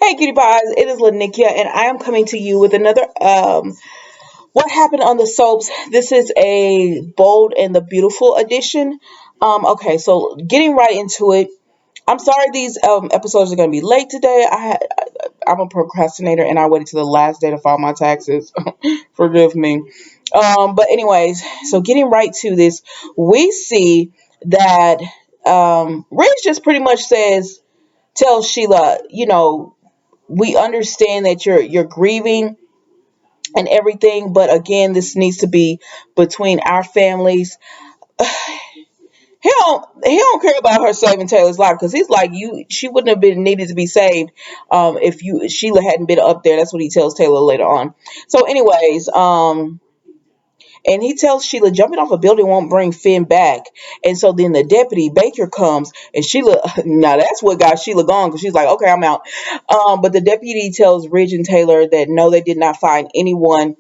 Hey, cutie pies! It is Lanikia, and I am coming to you with another "What Happened on the Soaps." This is a bold and the beautiful edition. Okay, so getting right into it. I'm sorry these episodes are going to be late today. I'm a procrastinator, and I waited to the last day to file my taxes. Forgive me. But anyways, so getting right to this, we see that Ridge just pretty much tells Sheila, we understand that you're grieving and everything, but again, this needs to be between our families. He don't care about her saving Taylor's life because he's like, she wouldn't have been needed to be saved if you Sheila hadn't been up there. That's what he tells Taylor later on. So anyways, and he tells Sheila jumping off a building won't bring Finn back. And so then the deputy Baker comes, and Sheila, now that's what got Sheila gone, because she's like, okay, I'm out. But the deputy tells Ridge and Taylor that no, they did not find anyone.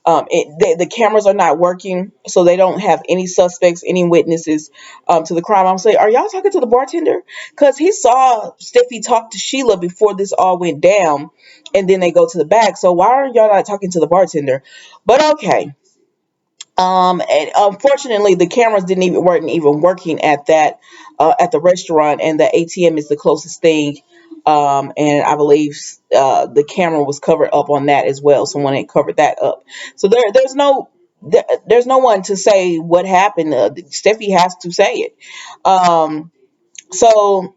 The cameras are not working, so they don't have any suspects, any witnesses to the crime. I'm saying, are y'all talking to the bartender? Because he saw Steffi talk to Sheila before this all went down, and then they go to the back. So why are y'all not talking to the bartender? But okay. And unfortunately, the cameras didn't even weren't even working at the restaurant, and the ATM is the closest thing. And I believe the camera was covered up on that as well. Someone had covered that up. So there's no one to say what happened. Steffi has to say it. So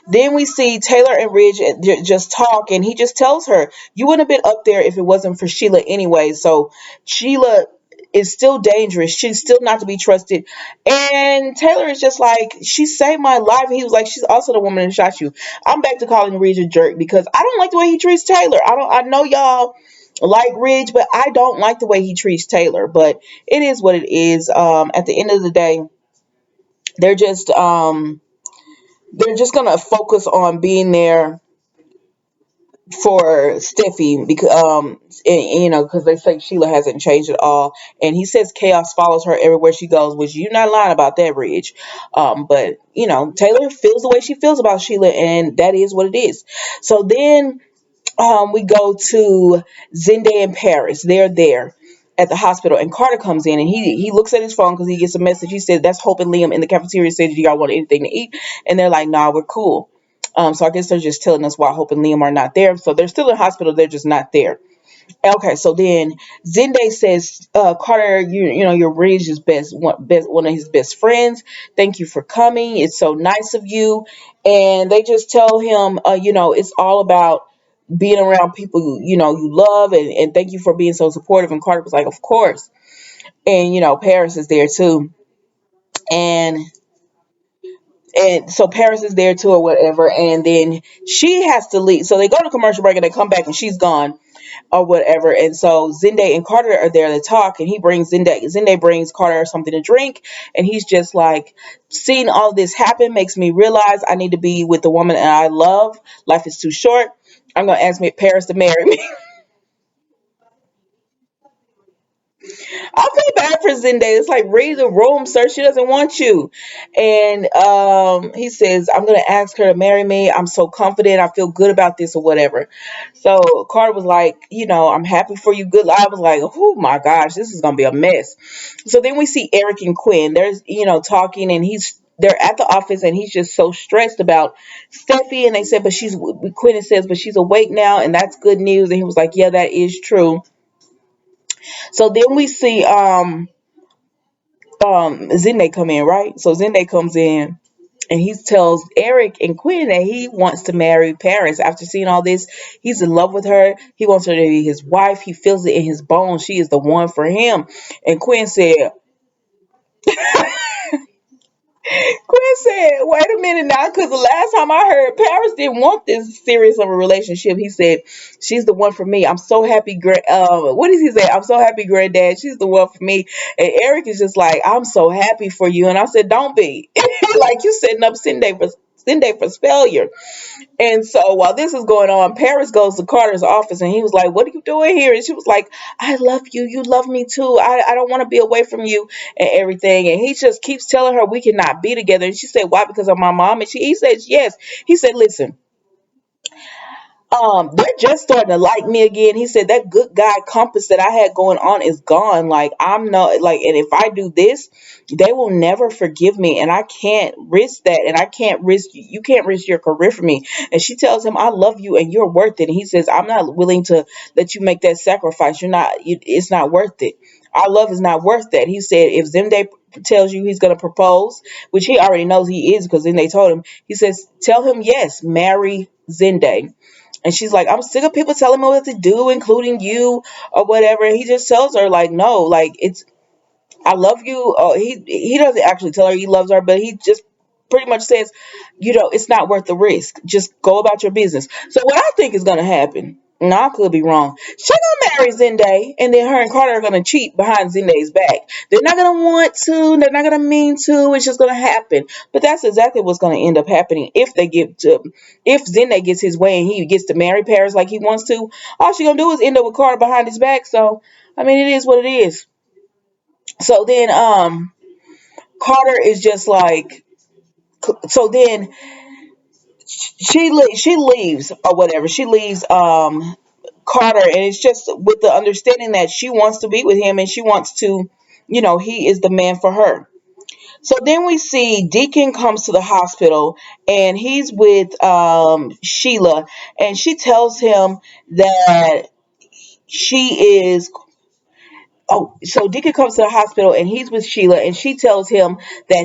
then we see Taylor and Ridge just talk, and he just tells her, "You wouldn't have been up there if it wasn't for Sheila anyway." So Sheila is still dangerous. She's still not to be trusted. And Taylor is just like, "She saved my life." He was like, "She's also the woman that shot you." I'm back to calling Ridge a jerk because I don't like the way he treats Taylor. I know y'all like Ridge, but I don't like the way he treats Taylor. But it is what it is. At the end of the day, they're just um they're just gonna focus on being there for Steffi because because they say Sheila hasn't changed at all, and he says chaos follows her everywhere she goes, which you're not lying about that, Ridge. But Taylor feels the way she feels about Sheila, and that is what it is. So then we go to Zende and Paris. They're there at the hospital, and Carter comes in, and he looks at his phone because he gets a message. He said, "That's Hope and Liam in the cafeteria. Said, do y'all want anything to eat?" And they're like, "Nah, we're cool." So I guess they're just telling us why Hope and Liam are not there. So they're still in the hospital. They're just not there. Okay, so then Zende says, "Carter, you're Ridge's one of his best friends. Thank you for coming. It's so nice of you." And they just tell him, it's all about being around people you love, and thank you for being so supportive. And Carter was like, "Of course." And Paris is there too, and so Paris is there too or whatever, and then she has to leave. So they go to commercial break and they come back and she's gone or whatever. And so Zende and Carter are there to talk, and he brings Zende brings Carter something to drink, and he's just like, "Seeing all this happen makes me realize I need to be with the woman that I love. Life is too short. I'm gonna ask me Paris to marry me." I feel bad for Zende. It's like, read the room, sir. She doesn't want you. And he says, "I'm going to ask her to marry me. I'm so confident. I feel good about this," or whatever. So Carter was like, "I'm happy for you. Good." I was like, "Oh my gosh, this is going to be a mess." So then we see Eric and Quinn. There's, talking, and they're at the office, and he's just so stressed about Steffi. And they said, Quinn says, "But she's awake now, and that's good news." And he was like, "Yeah, that is true." So then we see Zende come in, right? So Zende comes in, and he tells Eric and Quinn that he wants to marry Paris. After seeing all this, he's in love with her. He wants her to be his wife. He feels it in his bones. She is the one for him. And Quinn said, "Wait a minute now, because the last time I heard, Paris didn't want this serious of a relationship." He said, "She's the one for me. I'm so happy, what does he say? I'm so happy, granddad. She's the one for me." And Eric is just like, "I'm so happy for you." And I said, "Don't be." Like, you setting up Cindy for failure. And so while this is going on, Paris goes to Carter's office, and he was like, "What are you doing here?" And she was like, "I love you. You love me too. I don't want to be away from you," and everything. And he just keeps telling her, "We cannot be together." And she said, "Why? Because of my mom?" And he says, "Yes." He said, "Listen, They're just starting to like me again. He said that good guy compass that I had going on is gone. Like, I'm not like, and if I do this, they will never forgive me, and I can't risk that, and I can't risk, you can't risk your career for me. And she tells him, I love you and you're worth it. And he says, I'm not willing to let you make that sacrifice. It's not worth it. Our love is not worth that. He said, if Zende tells you he's going to propose, which he already knows he is, because then they told him, he says, tell him yes, marry Zende. And she's like, I'm sick of people telling me what to do, including you or whatever. And he just tells her, like, no, like, it's, I love you. Oh, he doesn't actually tell her he loves her, but he just pretty much says, it's not worth the risk. Just go about your business. So what I think is gonna happen, now I could be wrong. She gonna marry Zende, and then her and Carter are gonna cheat behind Zende's back. They're not gonna want to. They're not gonna mean to. It's just gonna happen. But that's exactly what's gonna end up happening if Zende gets his way and he gets to marry Paris like he wants to. All she gonna do is end up with Carter behind his back. So I mean, it is what it is. So then Carter is just like, so then she leaves or whatever. She leaves Carter, and it's just with the understanding that she wants to be with him, and she wants to, he is the man for her. So then we see Deacon comes to the hospital, and he's with Sheila, and she tells him that she is, so Deacon comes to the hospital, and he's with Sheila, and she tells him that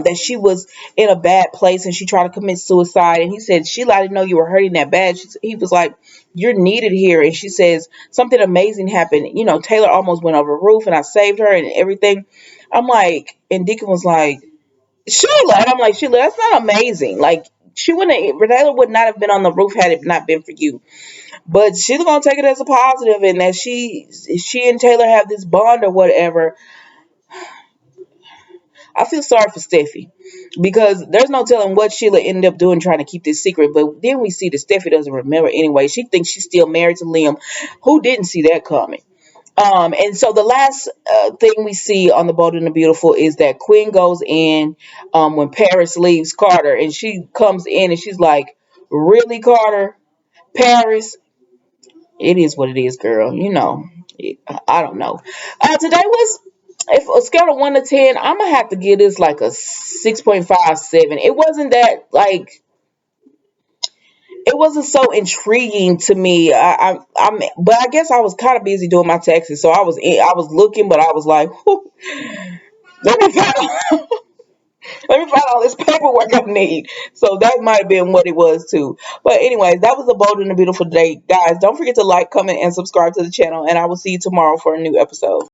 that she was in a bad place and she tried to commit suicide. And he said, Sheila, I didn't know you were hurting that bad. He was like, you're needed here. And she says, something amazing happened. Taylor almost went over the roof, and I saved her and everything. I'm like, and Deacon was like, Sheila, and I'm like, Sheila, that's not amazing. Like, Taylor would not have been on the roof had it not been for you. But she's gonna take it as a positive, and that she and Taylor have this bond or whatever. I feel sorry for Steffi, because there's no telling what Sheila ended up doing trying to keep this secret. But then we see that Steffi doesn't remember anyway. She thinks she's still married to Liam, who didn't see that coming. And so the last thing we see on the Bold and the Beautiful is that Quinn goes in when Paris leaves Carter, and she comes in and she's like, really, Carter? Paris? It is what it is, girl. I don't know. Today was, if a scale of 1 to 10, I'm gonna have to give this like a 6.57. It wasn't that like, it wasn't so intriguing to me. But I guess I was kind of busy doing my taxes, so I was looking, but I was like, "Whew, let me find let me find all this paperwork I need." So that might have been what it was too. But anyways, that was a Bold and a Beautiful day, guys. Don't forget to like, comment, and subscribe to the channel, and I will see you tomorrow for a new episode.